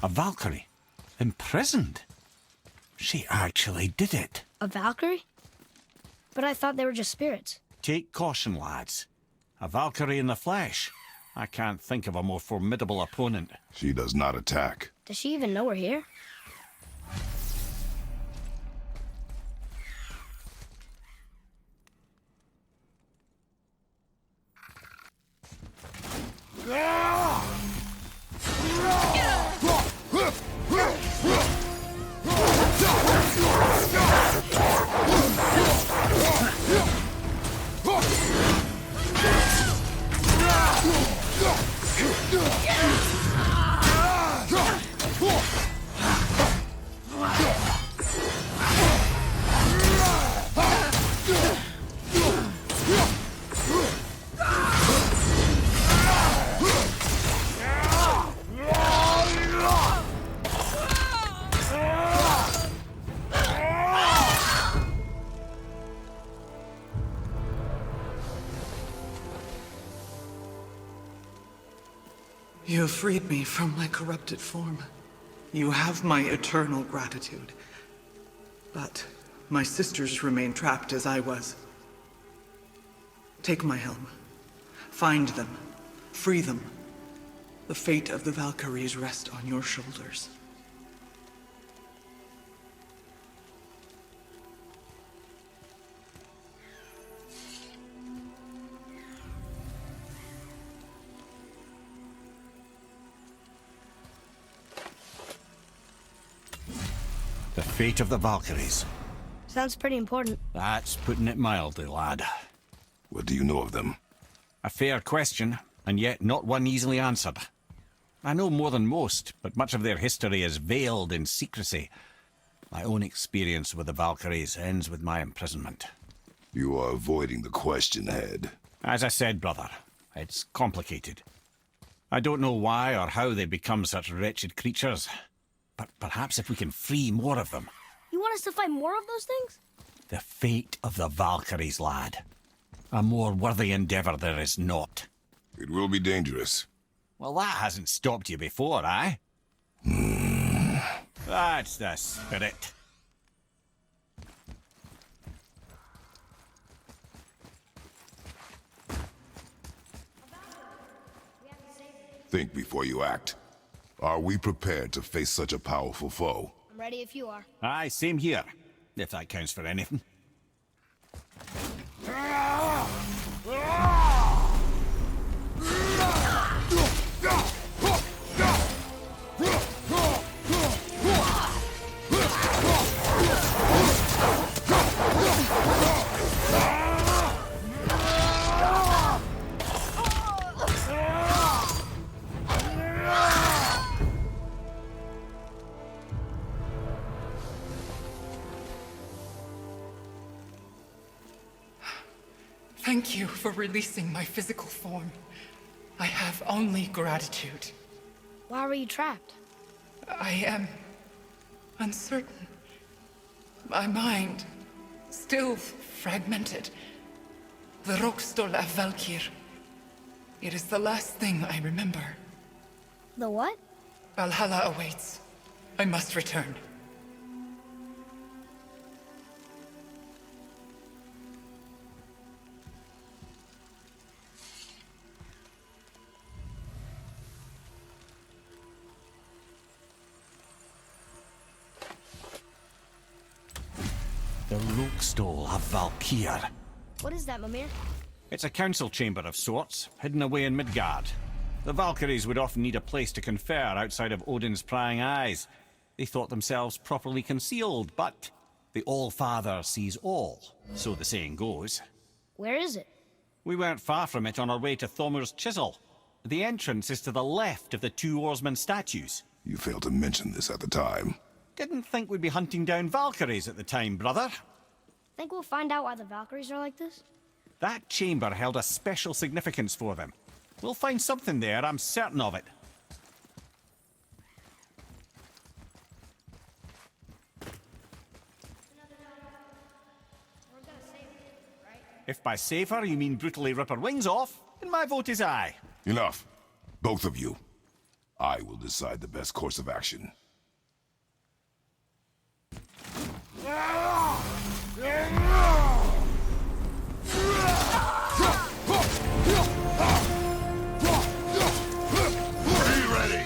A Valkyrie? Imprisoned? She actually did it. A Valkyrie? But I thought they were just spirits. Take caution, lads. A Valkyrie in the flesh. I can't think of a more formidable opponent. She does not attack. Does she even know we're here? You have freed me from my corrupted form. You have my eternal gratitude. But my sisters remain trapped as I was. Take my helm. Find them. Free them. The fate of the Valkyries rests on your shoulders. The fate of the Valkyries. Sounds pretty important. That's putting it mildly, lad. What do you know of them? A fair question, and yet not one easily answered. I know more than most, but much of their history is veiled in secrecy. My own experience with the Valkyries ends with my imprisonment. You are avoiding the question, Head. As I said, brother, it's complicated. I don't know why or how they become such wretched creatures, but perhaps if we can free more of them. You want us to fight more of those things? The fate of the Valkyries, lad. A more worthy endeavor there is not. It will be dangerous. Well, that hasn't stopped you before, eh? That's the spirit. Think before you act. Are we prepared to face such a powerful foe? I'm ready if you are. Aye, same here. If that counts for anything. Thank you for releasing my physical form. I have only gratitude. Why were you trapped? I am uncertain. My mind still fragmented. The Rokstol of Valkyr. It is the last thing I remember. The what? Valhalla awaits. I must return. The Rokstol of Valkyr. What is that, Mimir? It's a council chamber of sorts, hidden away in Midgard. The Valkyries would often need a place to confer outside of Odin's prying eyes. They thought themselves properly concealed, but the All-Father sees all, so the saying goes. Where is it? We weren't far from it on our way to Thomur's Chisel. The entrance is to the left of the two oarsmen statues. You failed to mention this at the time. Didn't think we'd be hunting down Valkyries at the time, brother. Think we'll find out why the Valkyries are like this? That chamber held a special significance for them. We'll find something there, I'm certain of it. We're gonna save her, right? If by save her you mean brutally rip her wings off, then my vote is aye. Enough. Both of you. I will decide the best course of action. Be ready!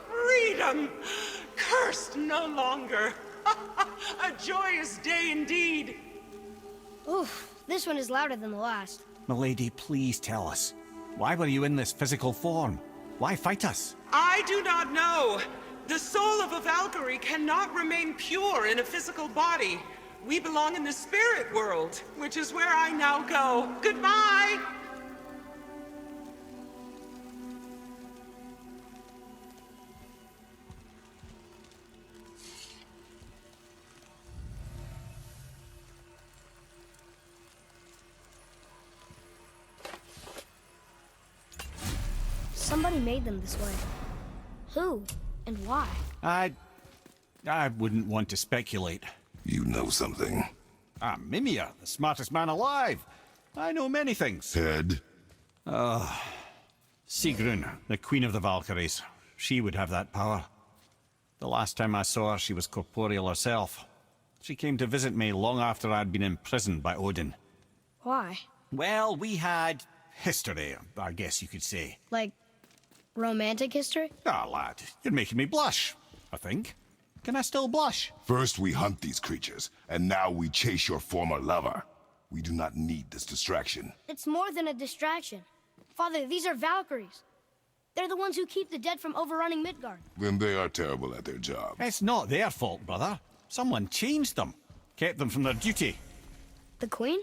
Freedom! Cursed no longer. A joyous day indeed. Oof, this one is louder than the last. Milady, please tell us. Why were you in this physical form? Why fight us? I do not know. The soul of a Valkyrie cannot remain pure in a physical body. We belong in the spirit world, which is where I now go. Goodbye! Somebody made them this way. Who? And why? I wouldn't want to speculate. You know something. I'm Mimir, the smartest man alive. I know many things. Head? Sigrun, the queen of the Valkyries. She would have that power. The last time I saw her, she was corporeal herself. She came to visit me long after I'd been imprisoned by Odin. Why? Well, we had history, I guess you could say. Like, romantic history? Ah, lad, you're making me blush, I think. Can I still blush? First we hunt these creatures, and now we chase your former lover. We do not need this distraction. It's more than a distraction. Father, these are Valkyries. They're the ones who keep the dead from overrunning Midgard. Then they are terrible at their job. It's not their fault, brother. Someone changed them. Kept them from their duty. The Queen?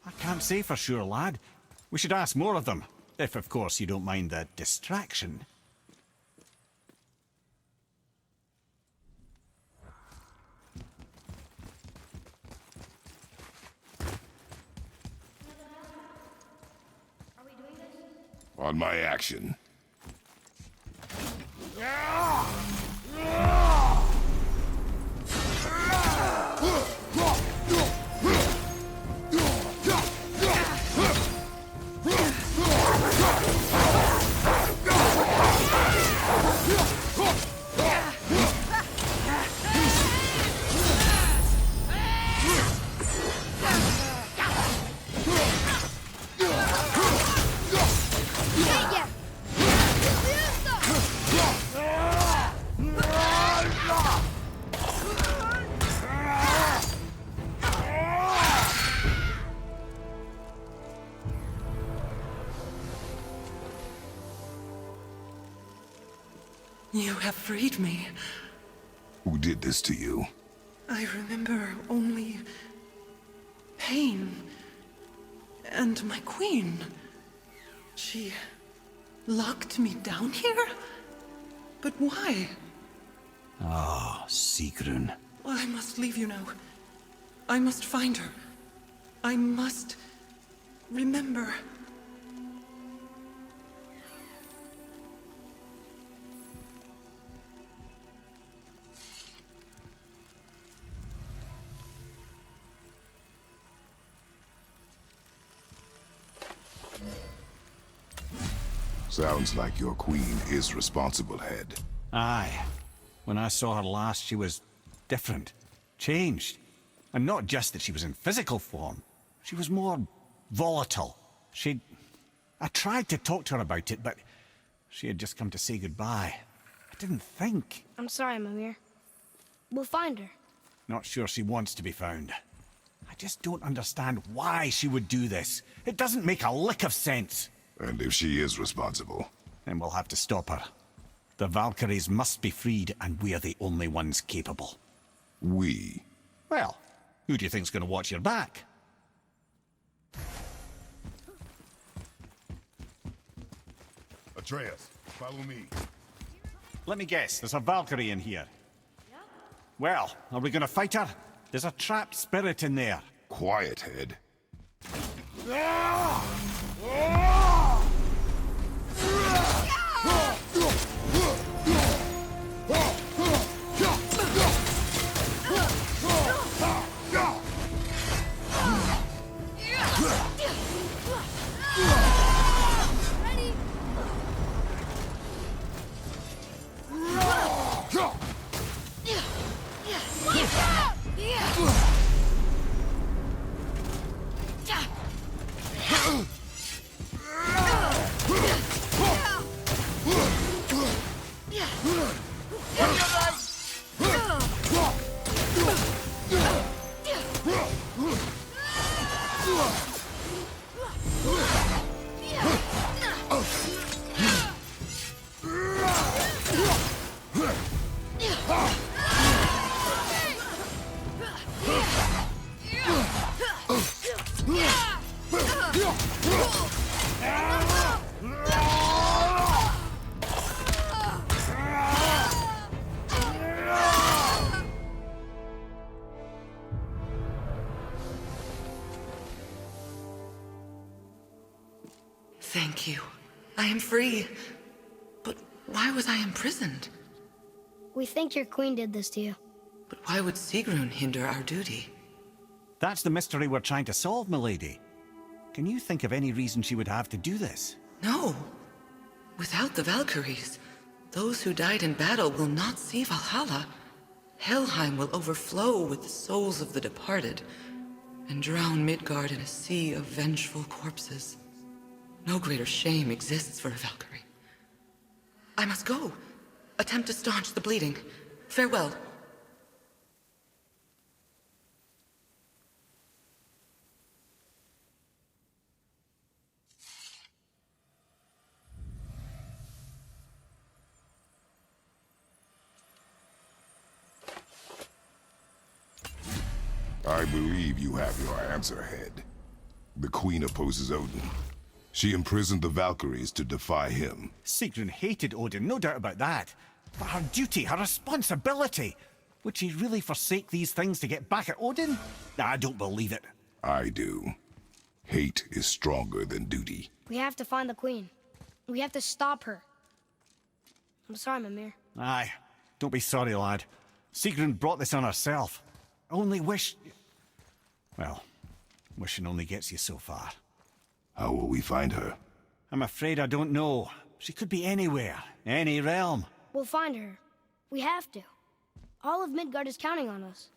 I can't say for sure, lad. We should ask more of them. If, of course, you don't mind the distraction. On my action. You have freed me. Who did this to you? I remember only pain and my queen. She locked me down here? But why? Ah, Sigrun. I must leave you now. I must find her. I must remember. Sounds like your queen is responsible, Head. Aye. When I saw her last, she was different. Changed. And not just that she was in physical form. She was more volatile. I tried to talk to her about it, but she had just come to say goodbye. I didn't think. I'm sorry, Mimir. We'll find her. Not sure she wants to be found. I just don't understand why she would do this. It doesn't make a lick of sense. And if she is responsible? Then we'll have to stop her. The Valkyries must be freed, and we're the only ones capable. We? Well, who do you think's going to watch your back? Atreus, follow me. Let me guess, there's a Valkyrie in here. Well, are we going to fight her? There's a trapped spirit in there. Quiet, Head. Thank you. I am free. But why was I imprisoned? We think your queen did this to you. But why would Sigrun hinder our duty? That's the mystery we're trying to solve, milady. Can you think of any reason she would have to do this? No. Without the Valkyries, those who died in battle will not see Valhalla. Helheim will overflow with the souls of the departed, and drown Midgard in a sea of vengeful corpses. No greater shame exists for a Valkyrie. I must go. Attempt to staunch the bleeding. Farewell. I believe you have your answer, Head. The Queen opposes Odin. She imprisoned the Valkyries to defy him. Sigrun hated Odin, no doubt about that. But her duty, her responsibility... Would she really forsake these things to get back at Odin? I don't believe it. I do. Hate is stronger than duty. We have to find the queen. We have to stop her. I'm sorry, Mimir. Aye. Don't be sorry, lad. Sigrun brought this on herself. I only wish... Well, wishing only gets you so far. How will we find her? I'm afraid I don't know. She could be anywhere, any realm. We'll find her. We have to. All of Midgard is counting on us.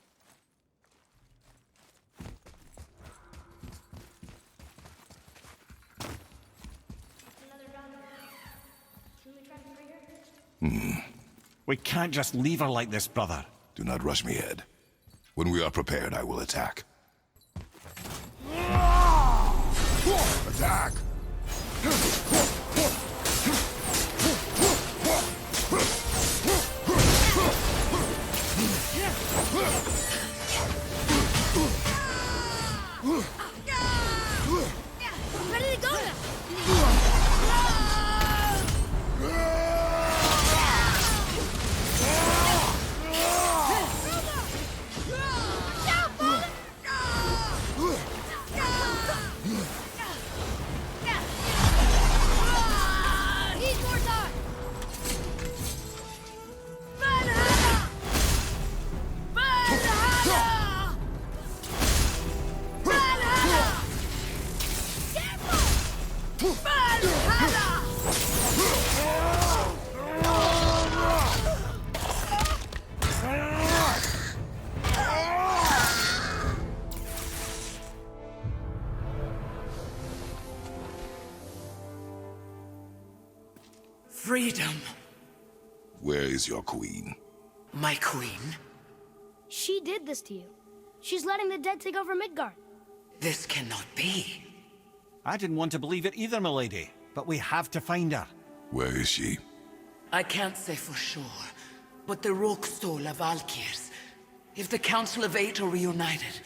We can't just leave her like this, brother. Do not rush me, Head. When we are prepared, I will attack. Attack! Ready to go now! Freedom. Where is your queen? My queen? She did this to you. She's letting the dead take over Midgard. This cannot be. I didn't want to believe it either, milady. But we have to find her. Where is she? I can't say for sure, but the Rokstol of Valkyries. If the Council of Eight are reunited,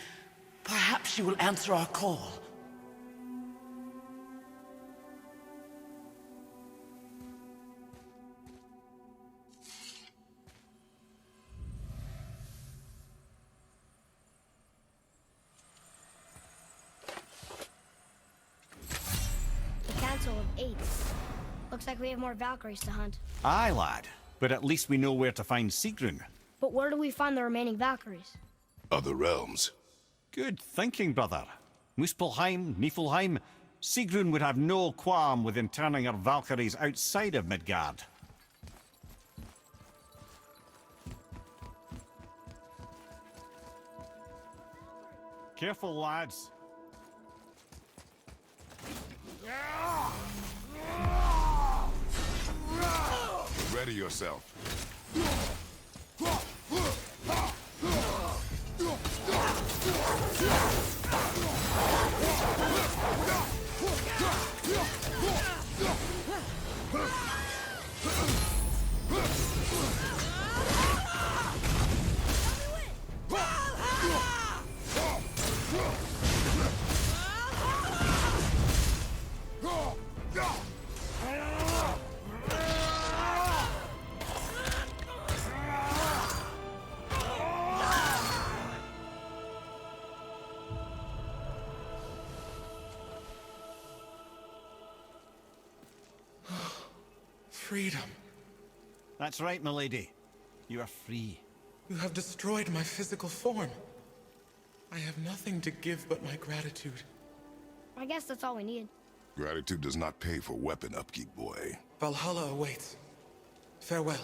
perhaps she will answer our call. council of 8. Looks like we have more Valkyries to hunt. Aye, lad. But at least we know where to find Sigrun. But where do we find the remaining Valkyries? Other realms. Good thinking, brother. Muspelheim, Niflheim. Sigrun would have no qualm with interning her Valkyries outside of Midgard. Careful, lads. Ready yourself. Freedom. That's right, milady. You are free. You have destroyed my physical form. I have nothing to give but my gratitude. I guess that's all we need. Gratitude does not pay for weapon upkeep, boy. Valhalla awaits. Farewell.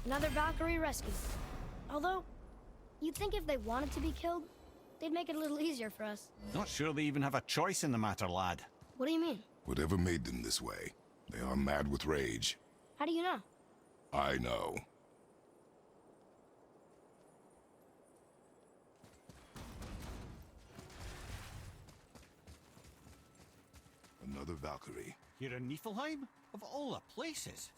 Another Valkyrie rescue. Although, you'd think if they wanted to be killed, they'd make it a little easier for us. Not sure they even have a choice in the matter, lad. What do you mean? Whatever made them this way, they are mad with rage. How do you know? I know. Another Valkyrie. Here in Niflheim? Of all the places.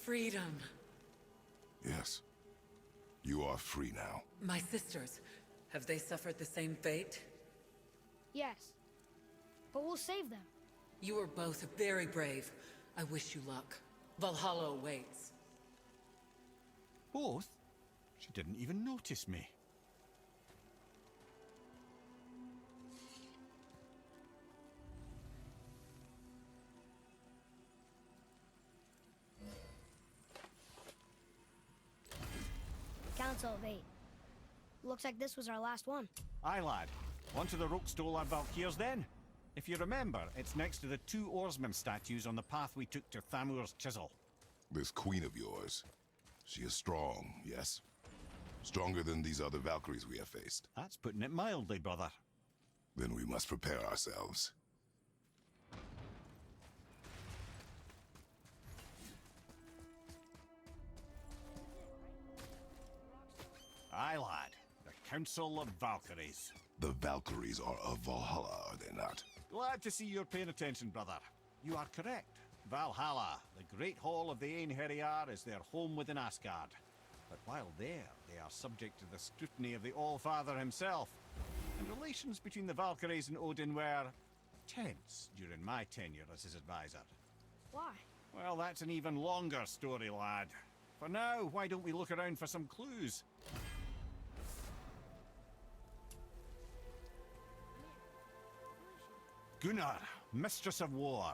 Freedom. Yes. You are free now. My sisters, have they suffered the same fate? Yes. But we'll save them. You are both very brave. I wish you luck. Valhalla awaits. Both? She didn't even notice me. Council of 8. Looks like this was our last one. Aye, lad. On to the Rokestolar Valkyries then. If you remember, it's next to the 2 oarsmen statues on the path we took to Thamur's chisel. This queen of yours, she is strong, yes? Stronger than these other Valkyries we have faced. That's putting it mildly, brother. Then we must prepare ourselves. Aye, lad. The Council of Valkyries. The Valkyries are of Valhalla, are they not? Glad to see you're paying attention, brother. You are correct. Valhalla, the great hall of the Einherjar, is their home within Asgard. But while there, they are subject to the scrutiny of the All-Father himself. And relations between the Valkyries and Odin were tense during my tenure as his advisor. Why? Well, that's an even longer story, lad. For now, why don't we look around for some clues? Gunnr, Mistress of War.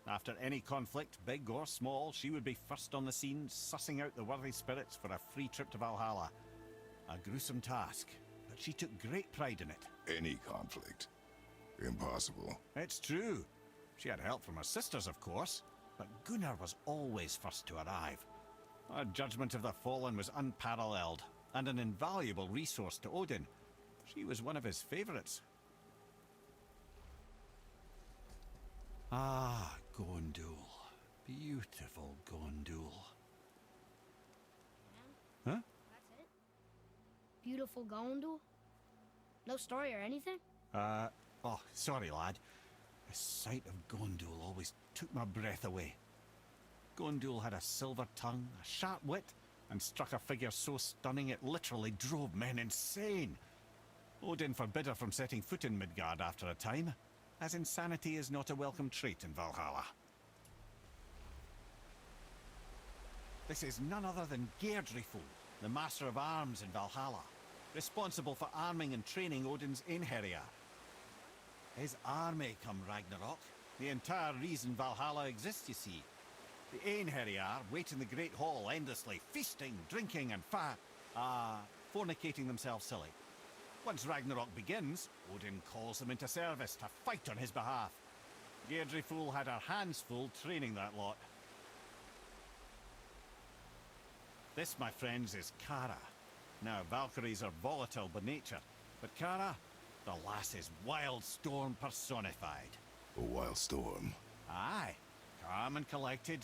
After any conflict, big or small, she would be first on the scene, sussing out the worthy spirits for a free trip to Valhalla. A gruesome task, but she took great pride in it. Any conflict. Impossible. It's true. She had help from her sisters, of course, but Gunnr was always first to arrive. Her judgment of the fallen was unparalleled, and an invaluable resource to Odin. She was one of his favorites. Ah, Gondul. Beautiful Gondul. Huh? That's it? Beautiful Gondul? No story or anything? Oh, sorry, lad. The sight of Gondul always took my breath away. Gondul had a silver tongue, a sharp wit, and struck a figure so stunning it literally drove men insane. Odin forbid her from setting foot in Midgard after a time, as insanity is not a welcome trait in Valhalla. This is none other than Geirdiful, the Master of Arms in Valhalla, responsible for arming and training Odin's Einherjar. His army come Ragnarok, the entire reason Valhalla exists, you see. The Einherjar wait in the Great Hall endlessly, feasting, drinking and fornicating themselves silly. Once Ragnarok begins, Odin calls them into service to fight on his behalf. Geirdiful had her hands full training that lot. This, my friends, is Kara. Now, Valkyries are volatile by nature, but Kara, the lass is wild storm personified. A wild storm. Aye, calm and collected.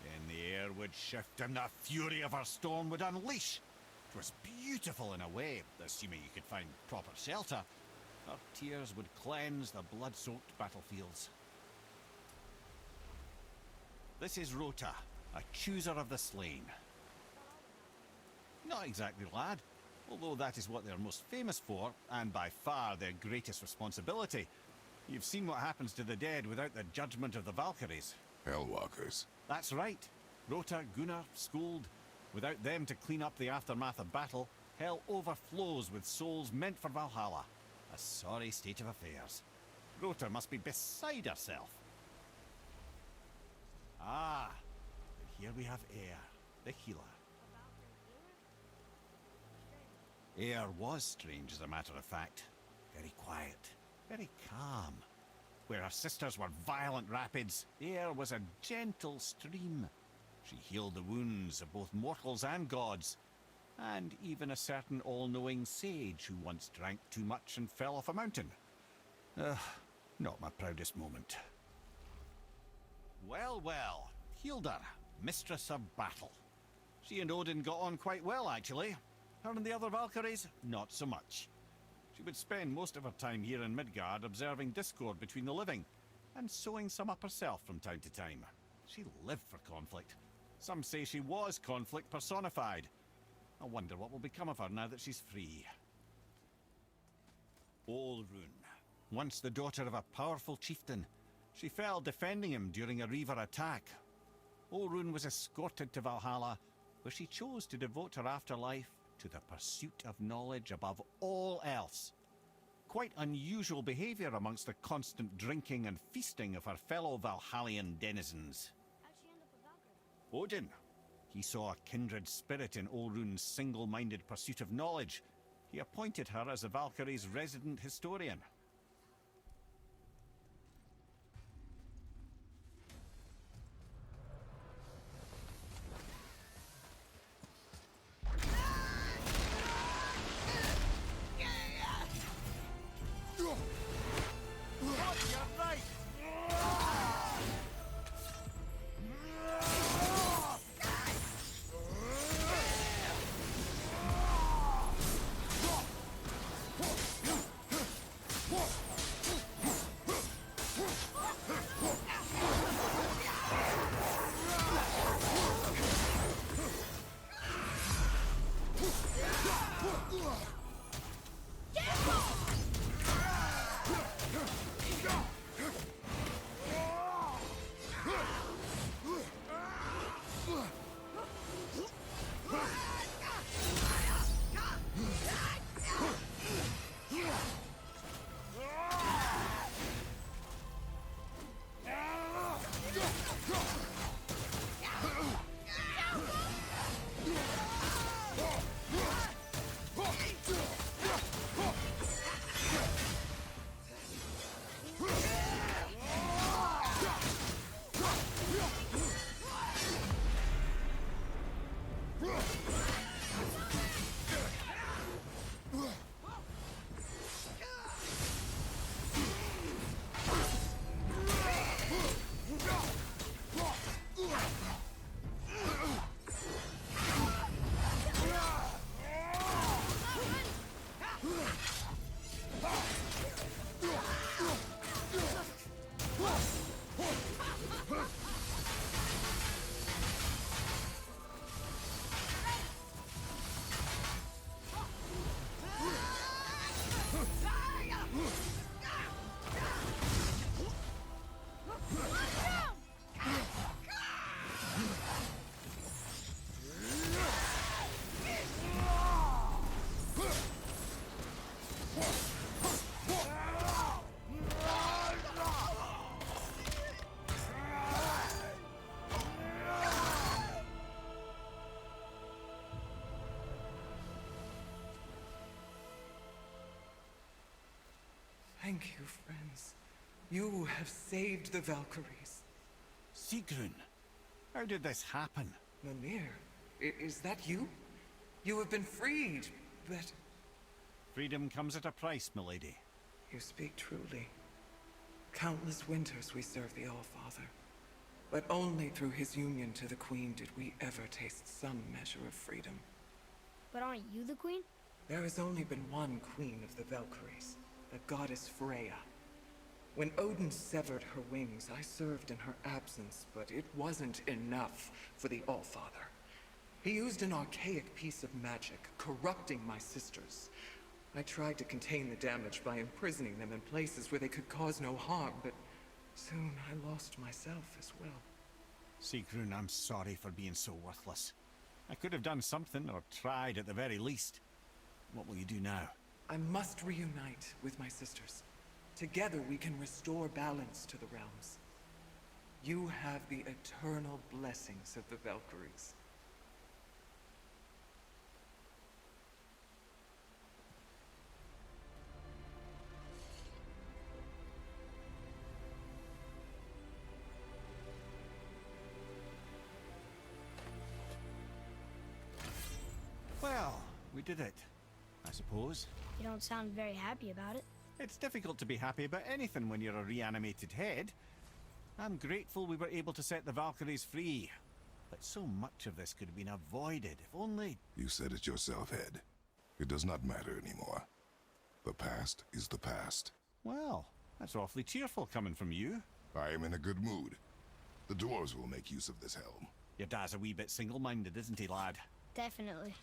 Then the air would shift and the fury of her storm would unleash. It was beautiful in a way, assuming you could find proper shelter. Her tears would cleanse the blood-soaked battlefields. This is Rota, a chooser of the slain. Not exactly, lad, although that is what they're most famous for, and by far their greatest responsibility. You've seen what happens to the dead without the judgment of the Valkyries. Hellwalkers. That's right. Rota, Gunnr, Skuld. Without them to clean up the aftermath of battle, hell overflows with souls meant for Valhalla. A sorry state of affairs. Rota must be beside herself. Ah, and here we have Eir, the healer. Eir was strange, as a matter of fact. Very quiet, very calm. Where her sisters were violent rapids, Eir was a gentle stream. She healed the wounds of both mortals and gods, and even a certain all-knowing sage who once drank too much and fell off a mountain. Not my proudest moment. Well, well, Hildr, Mistress of Battle. She and Odin got on quite well, actually. Her and the other Valkyries, not so much. She would spend most of her time here in Midgard observing discord between the living, and sewing some up herself from time to time. She lived for conflict. Some say she was conflict personified. I wonder what will become of her now that she's free. Olrun. Once the daughter of a powerful chieftain, she fell defending him during a Reaver attack. Olrun was escorted to Valhalla, where she chose to devote her afterlife to the pursuit of knowledge above all else. Quite unusual behavior amongst the constant drinking and feasting of her fellow Valhallian denizens. How'd she end up a Valkyrie? Odin. He saw a kindred spirit in Olrun's single-minded pursuit of knowledge. He appointed her as the Valkyrie's resident historian. Thank you, friends. You have saved the Valkyries. Sigrun, how did this happen? Mimir, is that you? You have been freed, but... Freedom comes at a price, milady. You speak truly. Countless winters we served the All-Father. But only through his union to the Queen did we ever taste some measure of freedom. But aren't you the queen? There has only been one Queen of the Valkyries, the goddess Freya. When Odin severed her wings, I served in her absence, but it wasn't enough for the All-Father. He used an archaic piece of magic, corrupting my sisters. I tried to contain the damage by imprisoning them in places where they could cause no harm, but soon I lost myself as well. Sigrun, I'm sorry for being so worthless. I could have done something, or tried at the very least. What will you do now? I must reunite with my sisters. Together we can restore balance to the realms. You have the eternal blessings of the Valkyries. Well, we did it, I suppose. You don't sound very happy about it. It's difficult to be happy about anything when you're a reanimated head. I'm grateful we were able to set the Valkyries free. But so much of this could have been avoided, if only... You said it yourself, Head. It does not matter anymore. The past is the past. Well, that's awfully cheerful coming from you. I am in a good mood. The dwarves will make use of this helm. Your dad's a wee bit single-minded, isn't he, lad? Definitely.